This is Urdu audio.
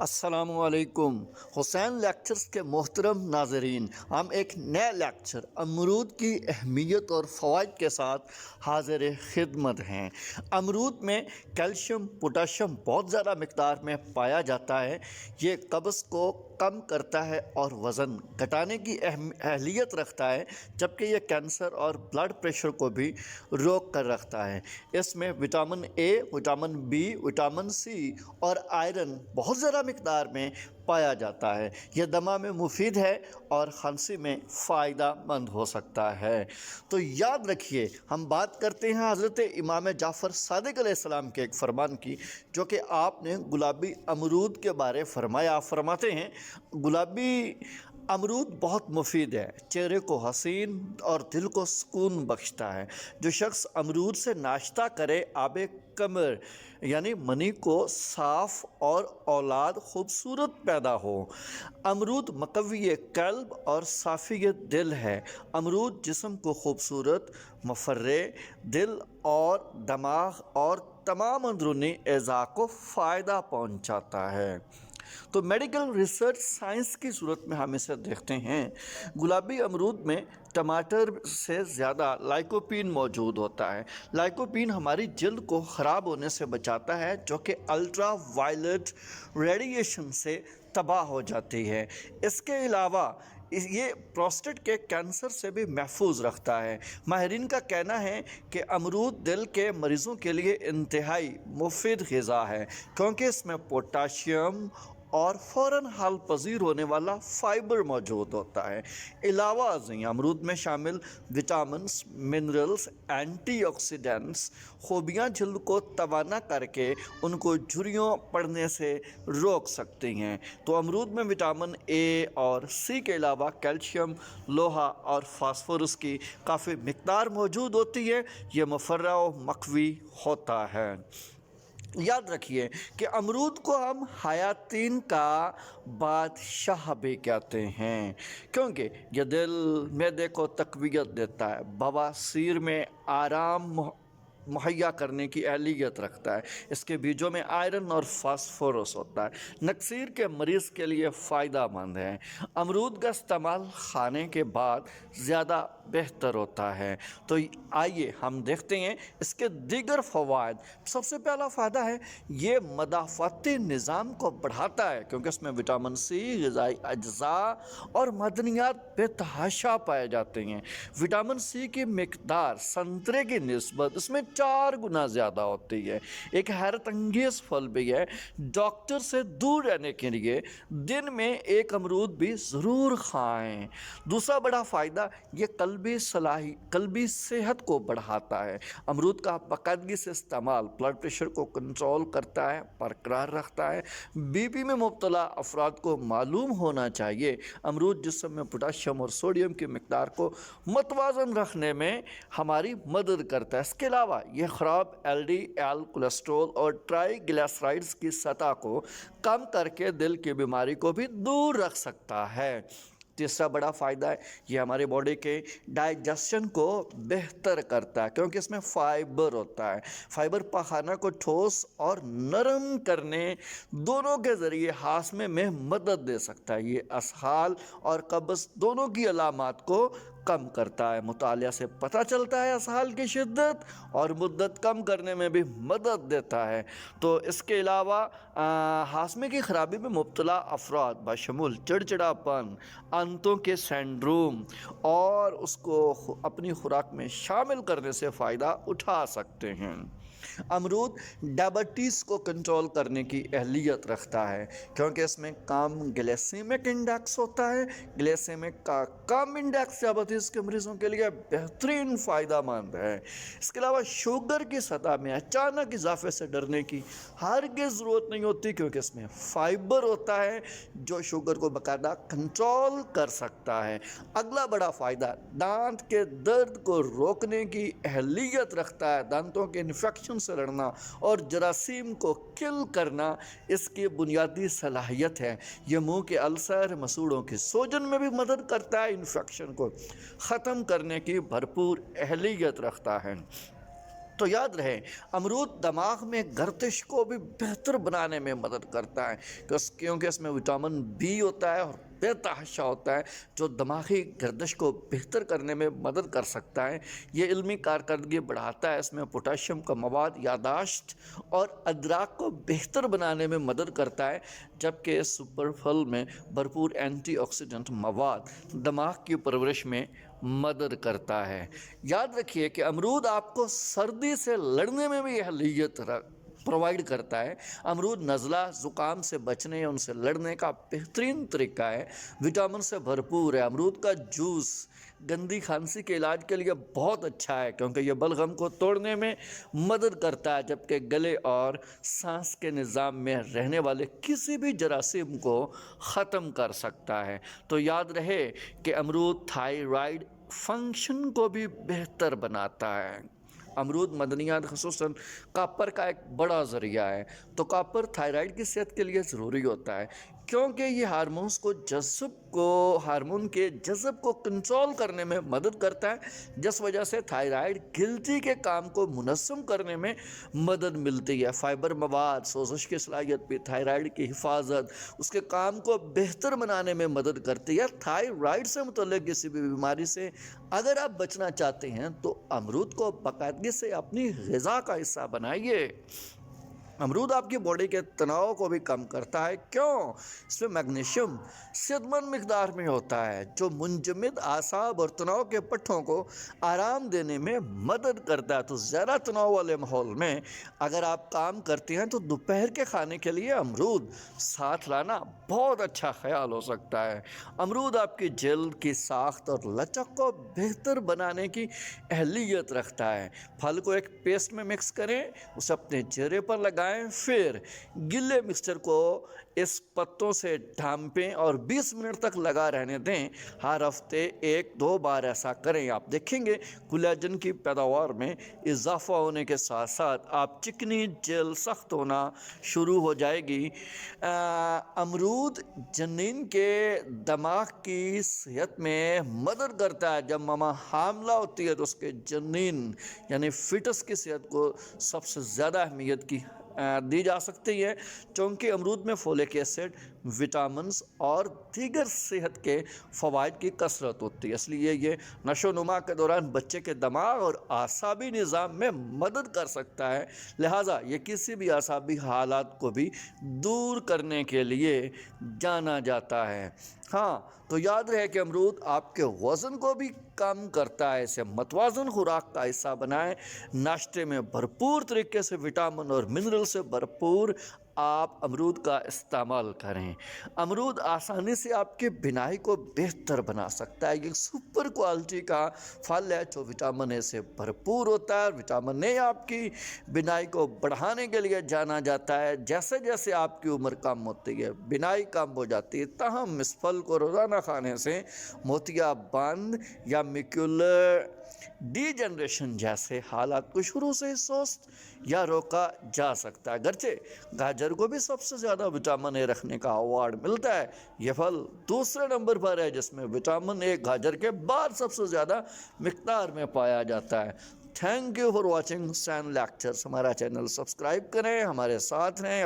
السلام علیکم حسین لیکچرز کے محترم ناظرین، ہم ایک نئے لیکچر امرود کی اہمیت اور فوائد کے ساتھ حاضر خدمت ہیں۔ امرود میں کیلشیم پوٹاشیم بہت زیادہ مقدار میں پایا جاتا ہے۔ یہ قبض کو کم کرتا ہے اور وزن گھٹانے کی اہلیت رکھتا ہے، جبکہ یہ کینسر اور بلڈ پریشر کو بھی روک کر رکھتا ہے۔ اس میں vitamin A, vitamin B, vitamin C اور آئرن بہت زیادہ مقدار میں پایا جاتا ہے۔ یہ دمہ میں مفید ہے اور کھانسی میں فائدہ مند ہو سکتا ہے۔ تو یاد رکھیے، ہم بات کرتے ہیں حضرت امام جعفر صادق علیہ السلام کے ایک فرمان کی، جو کہ آپ نے گلابی امرود کے بارے فرمایا۔ آپ فرماتے ہیں گلابی امرود بہت مفید ہے، چہرے کو حسین اور دل کو سکون بخشتا ہے۔ جو شخص امرود سے ناشتہ کرے، آب کمر یعنی منی کو صاف اور اولاد خوبصورت پیدا ہو۔ امرود مقوی قلب اور صافی دل ہے۔ امرود جسم کو خوبصورت، مفرح دل اور دماغ اور تمام اندرونی اعضاء کو فائدہ پہنچاتا ہے۔ تو میڈیکل ریسرچ سائنس کی صورت میں ہم اسے دیکھتے ہیں، گلابی امرود میں ٹماٹر سے زیادہ لائکوپین موجود ہوتا ہے۔ لائکوپین ہماری جلد کو خراب ہونے سے بچاتا ہے، جو کہ الٹرا وائلٹ ریڈیشن سے تباہ ہو جاتی ہے۔ اس کے علاوہ یہ پروسٹیٹ کے کینسر سے بھی محفوظ رکھتا ہے۔ ماہرین کا کہنا ہے کہ امرود دل کے مریضوں کے لیے انتہائی مفید غذا ہے، کیونکہ اس میں پوٹاشیم اور فوراً حل پذیر ہونے والا فائبر موجود ہوتا ہے۔ علاوہ ازیں امرود میں شامل وٹامنز، منرلز، اینٹی آکسیڈنٹس خوبیاں جلد کو توانا کر کے ان کو جھریوں پڑنے سے روک سکتی ہیں۔ تو امرود میں وٹامن اے اور سی کے علاوہ کیلشیم، لوہا اور فاسفورس کی کافی مقدار موجود ہوتی ہے۔ یہ مفرح و مقوی ہوتا ہے۔ یاد رکھیے کہ امرود کو ہم حیاتین کا بادشاہ بھی کہتے ہیں، کیونکہ یہ دل معدے کو تقویت دیتا ہے، بواسیر میں آرام مہیا کرنے کی اہلیت رکھتا ہے۔ اس کے بیجوں میں آئرن اور فاسفورس ہوتا ہے، نکسیر کے مریض کے لیے فائدہ مند ہے۔ امرود کا استعمال کھانے کے بعد زیادہ بہتر ہوتا ہے۔ تو آئیے ہم دیکھتے ہیں اس کے دیگر فوائد۔ سب سے پہلا فائدہ ہے، یہ مدافعتی نظام کو بڑھاتا ہے، کیونکہ اس میں وٹامن سی، غذائی اجزاء اور معدنیات بے تحاشا پائے جاتے ہیں۔ وٹامن سی کی مقدار سنترے کی نسبت اس میں 4 گنا زیادہ ہوتی ہے۔ ایک حیرت انگیز پھل بھی ہے۔ ڈاکٹر سے دور رہنے کے لیے دن میں ایک امرود بھی ضرور کھائیں۔ دوسرا بڑا فائدہ، یہ قلبی صحت کو بڑھاتا ہے۔ امرود کا باقاعدگی سے استعمال بلڈ پریشر کو کنٹرول کرتا ہے، برقرار رکھتا ہے۔ بی پی میں مبتلا افراد کو معلوم ہونا چاہیے، امرود جسم میں پوٹاشیم اور سوڈیم کی مقدار کو متوازن رکھنے میں ہماری مدد کرتا ہے۔ اس کے علاوہ یہ خراب ایل ڈی ایل کولیسٹرول اور ٹرائی گلیسرائڈز کی سطح کو کم کر کے دل کی بیماری کو بھی دور رکھ سکتا ہے۔ تیسرا بڑا فائدہ ہے، یہ ہمارے باڈی کے ڈائجیشن کو بہتر کرتا ہے، کیونکہ اس میں فائبر ہوتا ہے۔ فائبر پاخانہ کو ٹھوس اور نرم کرنے دونوں کے ذریعے ہاضمے میں مدد دے سکتا ہے۔ یہ اسہال اور قبض دونوں کی علامات کو کم کرتا ہے۔ مطالعہ سے پتہ چلتا ہے اسہال کی شدت اور مدت کم کرنے میں بھی مدد دیتا ہے۔ تو اس کے علاوہ ہاضمے کی خرابی میں مبتلا افراد بشمول چڑچڑاپن، انتوں کے سینڈروم اور اس کو اپنی خوراک میں شامل کرنے سے فائدہ اٹھا سکتے ہیں۔ امرود ڈائبٹیز کو کنٹرول کرنے کی اہلیت رکھتا ہے، کیونکہ اس میں کم گلیسیمک انڈیکس ہوتا ہے۔ گلیسیمک کا کم انڈیکس ڈائبٹیز کے مریضوں کے لیے بہترین فائدہ مند ہے۔ اس کے علاوہ شوگر کی سطح میں اچانک اضافے سے ڈرنے کی ہرگز ضرورت نہیں ہوتی، کیونکہ اس میں فائبر ہوتا ہے جو شوگر کو باقاعدہ کنٹرول کر سکتا ہے۔ اگلا بڑا فائدہ، دانت کے درد کو روکنے کی اہلیت رکھتا ہے۔ دانتوں کے انفیکشن سے لڑنا اور جراثیم کو کل کرنا اس کی بنیادی صلاحیت ہے۔ یہ منہ کے السر، مسوڑوں کی سوجن میں بھی مدد کرتا ہے، انفیکشن کو ختم کرنے کی بھرپور اہلیت رکھتا ہے۔ تو یاد رہے امرود دماغ میں گردش کو بھی بہتر بنانے میں مدد کرتا ہے کیونکہ اس میں وٹامن بی ہوتا ہے اور بے تحاشا ہوتا ہے جو دماغی گردش کو بہتر کرنے میں مدد کر سکتا ہے۔ یہ علمی کارکردگی بڑھاتا ہے، اس میں پوٹاشیم کا مواد یاداشت اور ادراک کو بہتر بنانے میں مدد کرتا ہے، جبکہ سپر پھل میں بھرپور اینٹی آکسیڈنٹ مواد دماغ کی پرورش میں مدد کرتا ہے۔ یاد رکھیے کہ امرود آپ کو سردی سے لڑنے میں بھی اہلیت پرووائڈ کرتا ہے۔ امرود نزلہ زکام سے بچنے یا ان سے لڑنے کا بہترین طریقہ ہے۔ وٹامن سے بھرپور ہے۔ امرود کا جوس گندی کھانسی کے علاج کے لیے بہت اچھا ہے کیونکہ یہ بلغم کو توڑنے میں مدد کرتا ہے، جبکہ گلے اور سانس کے نظام میں رہنے والے کسی بھی جراثیم کو ختم کر سکتا ہے۔ تو یاد رہے کہ امرود تھائرائیڈ فنکشن کو بھی بہتر بناتا ہے۔ امرود معدنیات خصوصاً کاپر کا ایک بڑا ذریعہ ہے، تو کاپر تھائرائیڈ کی صحت کے لیے ضروری ہوتا ہے کیونکہ یہ ہارمون کے جذب کو کنٹرول کرنے میں مدد کرتا ہے، جس وجہ سے تھائرائیڈ گلٹی کے کام کو منظم کرنے میں مدد ملتی ہے۔ فائبر مواد سوزش کی صلاحیت بھی تھائرائیڈ کی حفاظت، اس کے کام کو بہتر بنانے میں مدد کرتی ہے۔ تھائرائیڈ سے متعلق کسی بھی بیماری سے اگر آپ بچنا چاہتے ہیں تو امرود کو باقاعدگی سے اپنی غذا کا حصہ بنائیے۔ امرود آپ کی باڈی کے تناؤ کو بھی کم کرتا ہے۔ کیوں؟ اس میں میگنیشیم صحت مند مقدار میں ہوتا ہے جو منجمد اعصاب اور تناؤ کے پٹھوں کو آرام دینے میں مدد کرتا ہے۔ تو زیادہ تناؤ والے ماحول میں اگر آپ کام کرتے ہیں تو دوپہر کے کھانے کے لیے امرود ساتھ لانا بہت اچھا خیال ہو سکتا ہے۔ امرود آپ کی جلد کی ساخت اور لچک کو بہتر بنانے کی اہلیت رکھتا ہے۔ پھل کو ایک پیسٹ میں مکس کریں، اسے اپنے چہرے پر لگائیں، پھر گلے مکسچر کو اس پتوں سے ڈھانپیں اور 20 منٹ تک لگا رہنے دیں۔ ہر ہفتے 1-2 بار ایسا کریں، آپ دیکھیں گے کولیجن کی پیداوار میں اضافہ ہونے کے ساتھ ساتھ آپ چکنی جیل سخت ہونا شروع ہو جائے گی۔ امرود جنین کے دماغ کی صحت میں مدد کرتا ہے۔ جب ماما حاملہ ہوتی ہے تو اس کے جنین یعنی فیٹس کی صحت کو سب سے زیادہ اہمیت کی دی جا سکتی ہے، چونکہ امرود میں فولک ایسڈ، وٹامنز اور دیگر صحت کے فوائد کی کثرت ہوتی ہے، اس لیے یہ نشو و نما کے دوران بچے کے دماغ اور اعصابی نظام میں مدد کر سکتا ہے، لہٰذا یہ کسی بھی اعصابی حالات کو بھی دور کرنے کے لیے جانا جاتا ہے۔ ہاں تو یاد رہے کہ امرود آپ کے وزن کو بھی کم کرتا ہے، اسے متوازن خوراک کا حصہ بنائیں، ناشتے میں بھرپور طریقے سے وٹامن اور منرل سے بھرپور آپ امرود کا استعمال کریں۔ امرود آسانی سے آپ کی بینائی کو بہتر بنا سکتا ہے، یہ سپر کوالٹی کا پھل ہے جو وٹامن اے سے بھرپور ہوتا ہے، اور وٹامن اے آپ کی بینائی کو بڑھانے کے لیے جانا جاتا ہے۔ جیسے جیسے آپ کی عمر کم ہوتی ہے بینائی کم ہو جاتی ہے، تاہم اس پھل کو روزانہ کھانے سے موتیا بند یا میکولر ڈی جنریشن جیسے حالات کو شروع سے سست یا روکا جا سکتا ہے۔ اگرچہ گاجر کو بھی سب سے زیادہ وٹامن اے رکھنے کا ایوارڈ ملتا ہے، یہ پھل دوسرے نمبر پر ہے جس میں وٹامن اے گاجر کے بعد سب سے زیادہ مقدار میں پایا جاتا ہے۔ Thank you for watching sin lectures. ہمارا چینل سبسکرائب کریں، ہمارے ساتھ رہیں۔